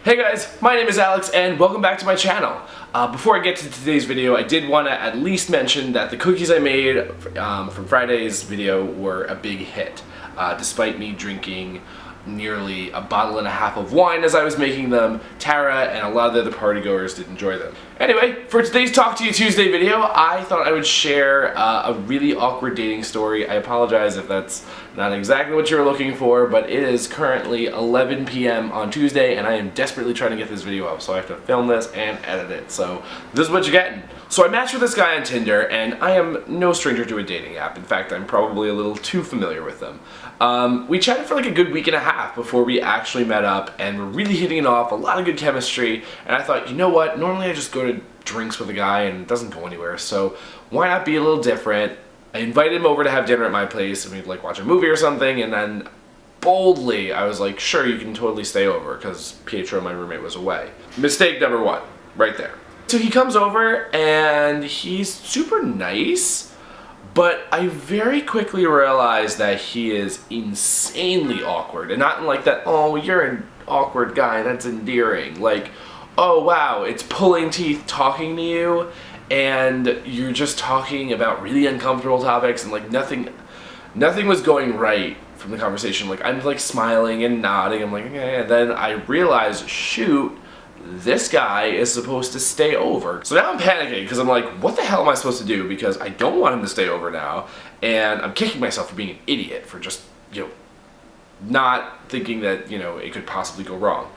Hey guys, my name is Alex and welcome back to my channel. Before I get to today's video, I did want to at least mention that the cookies I made from Friday's video were a big hit, despite me drinking nearly a bottle and a half of wine as I was making them. Tara and a lot of the other partygoers did enjoy them. Anyway, for today's Talk to You Tuesday video, I thought I would share a really awkward dating story. I apologize if that's not exactly what you were looking for, but it is currently 11 p.m. on Tuesday and I am desperately trying to get this video up, so I have to film this and edit it. So this is what you're getting. So I matched with this guy on Tinder and I am no stranger to a dating app. In fact, I'm probably a little too familiar with them. We chatted for like a good week and a half before we actually met up and we're really hitting it off, a lot of good chemistry, and I thought, you know what, normally I just go to drinks with a guy and it doesn't go anywhere, so why not be a little different? I invited him over to have dinner at my place and we'd like watch a movie or something, and then boldly I was like, sure, you can totally stay over, because Pietro, my roommate, was away. Mistake number one, right there. So he comes over and he's super nice, but I very quickly realized that he is insanely awkward, and not in like that, oh, you're an awkward guy, that's endearing. Like, oh wow, it's pulling teeth talking to you, and you're just talking about really uncomfortable topics, and like nothing was going right from the conversation. Like I'm like smiling and nodding, I'm like, okay, and then I realize, shoot, this guy is supposed to stay over. So now I'm panicking because I'm like, what the hell am I supposed to do? Because I don't want him to stay over now, and I'm kicking myself for being an idiot for just, you know, not thinking that, you know, it could possibly go wrong.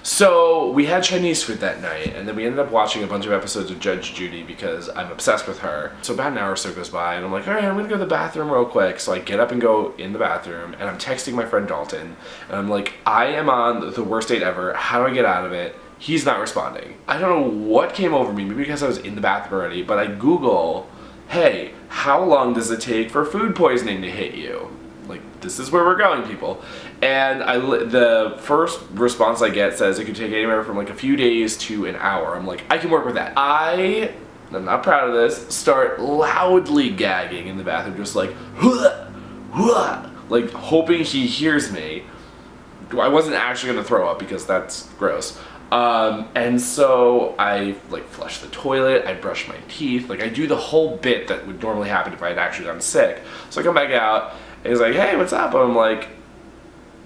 So we had Chinese food that night, and then we ended up watching a bunch of episodes of Judge Judy because I'm obsessed with her. So about an hour or so goes by, and I'm like, alright, I'm gonna go to the bathroom real quick. So I get up and go in the bathroom, and I'm texting my friend Dalton, and I'm like, I am on the worst date ever, how do I get out of it? He's not responding. I don't know what came over me, maybe because I was in the bathroom already, but I Google, hey, how long does it take for food poisoning to hit you? Like, this is where we're going, people. And the first response I get says it could take anywhere from like a few days to an hour. I'm like, I can work with that. I'm not proud of this, start loudly gagging in the bathroom, just like, "Huh, huh," like hoping he hears me. I wasn't actually gonna throw up because that's gross. And so I like flush the toilet, I brush my teeth, like I do the whole bit that would normally happen if I had actually gotten sick. So I come back out, and he's like, hey, what's up? And I'm like,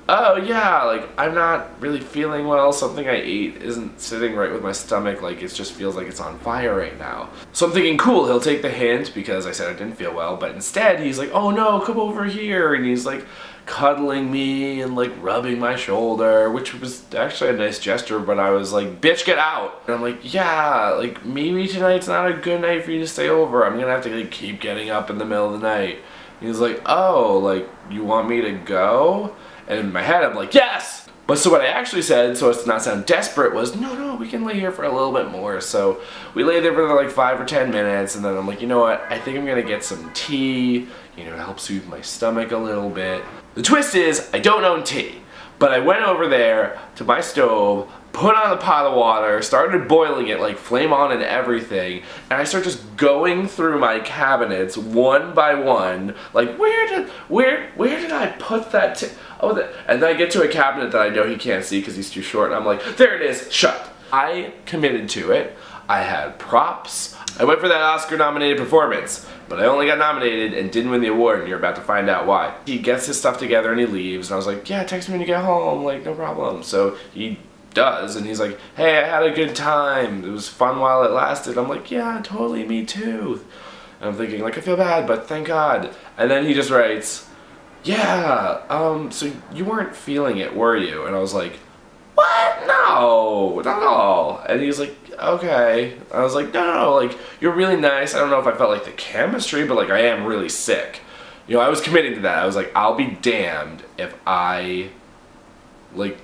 oh yeah, like I'm not really feeling well, something I ate isn't sitting right with my stomach, like it just feels like it's on fire right now. So I'm thinking, cool, he'll take the hint because I said I didn't feel well, but instead he's like, oh no, come over here, and he's like cuddling me and like rubbing my shoulder, which was actually a nice gesture, but I was like, bitch, get out. And I'm like, yeah, like maybe tonight's not a good night for you to stay over, I'm gonna have to like keep getting up in the middle of the night. And he's like, oh, like you want me to go? And in my head I'm like, yes! But so what I actually said, so as to not sound desperate, was no, we can lay here for a little bit more. So we lay there for like 5 or 10 minutes, and then I'm like, you know what, I think I'm gonna get some tea, you know, to help soothe my stomach a little bit. The twist is, I don't own tea, but I went over there to my stove, put on a pot of water, started boiling it, like flame on and everything, and I start just going through my cabinets one by one, like where did I put that tea? Oh, and then I get to a cabinet that I know he can't see because he's too short, and I'm like, there it is, shut. I committed to it. I had props. I went for that Oscar-nominated performance, but I only got nominated and didn't win the award, and you're about to find out why. He gets his stuff together and he leaves, and I was like, yeah, text me when you get home, like, no problem. So he does, and he's like, hey, I had a good time. It was fun while it lasted. I'm like, yeah, totally, me too. And I'm thinking, like, I feel bad, but thank God. And then he just writes, yeah, so you weren't feeling it, were you? And I was like, what? No, not at all. And he's like, okay. I was like, no, like, you're really nice. I don't know if I felt like the chemistry, but like I am really sick. You know, I was committing to that. I was like, I'll be damned if I like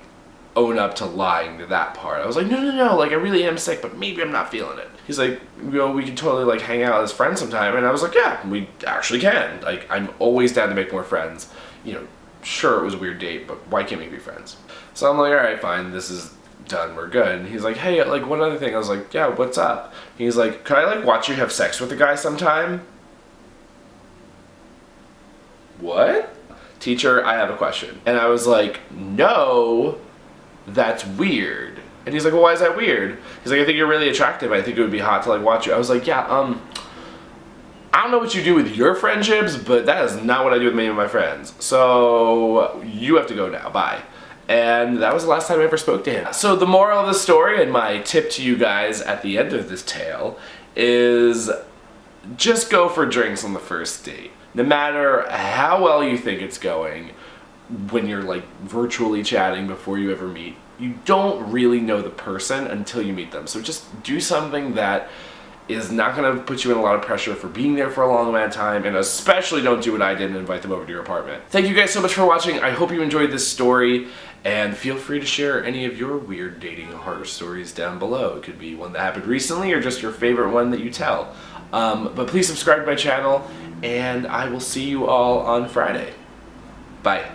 own up to lying to that part. I was like, no, like I really am sick, but maybe I'm not feeling it. He's like, you know, we can totally like hang out as friends sometime. And I was like, yeah, we actually can. Like, I'm always down to make more friends. You know, sure, it was a weird date, but why can't we be friends? So I'm like, alright, fine, this is done, we're good. And he's like, hey, like one other thing. I was like, yeah, what's up? He's like, could I like watch you have sex with a guy sometime? What? Teacher, I have a question. And I was like, no, that's weird. And he's like, well, why is that weird? He's like, I think you're really attractive. I think it would be hot to like watch you. I was like, yeah, I don't know what you do with your friendships, but that is not what I do with many of my friends. So you have to go now. Bye. And that was the last time I ever spoke to him. So the moral of the story, and my tip to you guys at the end of this tale, is just go for drinks on the first date. No matter how well you think it's going, when you're like virtually chatting before you ever meet, you don't really know the person until you meet them. So just do something that is not going to put you in a lot of pressure for being there for a long amount of time, and especially don't do what I did and invite them over to your apartment. Thank you guys so much for watching. I hope you enjoyed this story, and feel free to share any of your weird dating horror stories down below. It could be one that happened recently or just your favorite one that you tell. But please subscribe to my channel, and I will see you all on Friday. Bye.